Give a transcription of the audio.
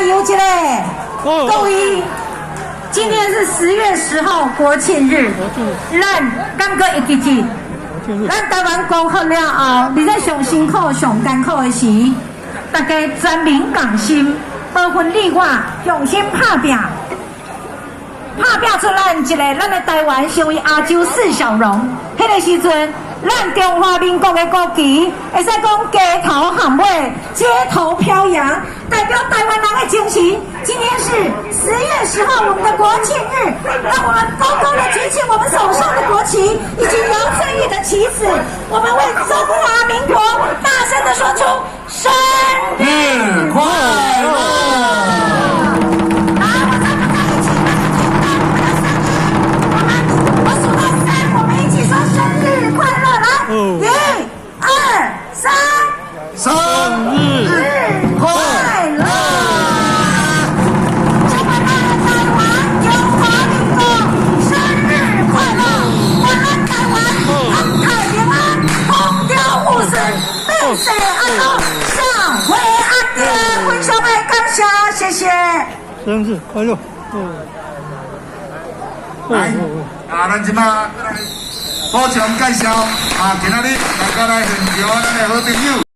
有一个各位，今天是10月10号国庆日，咱感觉一记，咱台湾攻克了后，你在上辛苦、上艰苦的时，大家全民共心，不分你我，用心打拼。打拼出咱的台湾成为亚洲四小龙。迄个时阵，咱中华民国的国旗会使讲街头喊尾，街头飘扬，代表台湾人的精神。今天是10月10号，我们的国庆日，让我们高高的举起我们手上的国旗以及姚翠玉的旗子，我们为中华民国大声的说出生日快乐！1、2、3，生日快乐！中华台湾中华民国生日快乐！我们台湾康泰平安，风调雨顺，百岁安乐，社会安定，非常的感谢，谢谢。生日快乐！来，咱即马补充介绍，今仔日大家来现场咱的好朋友。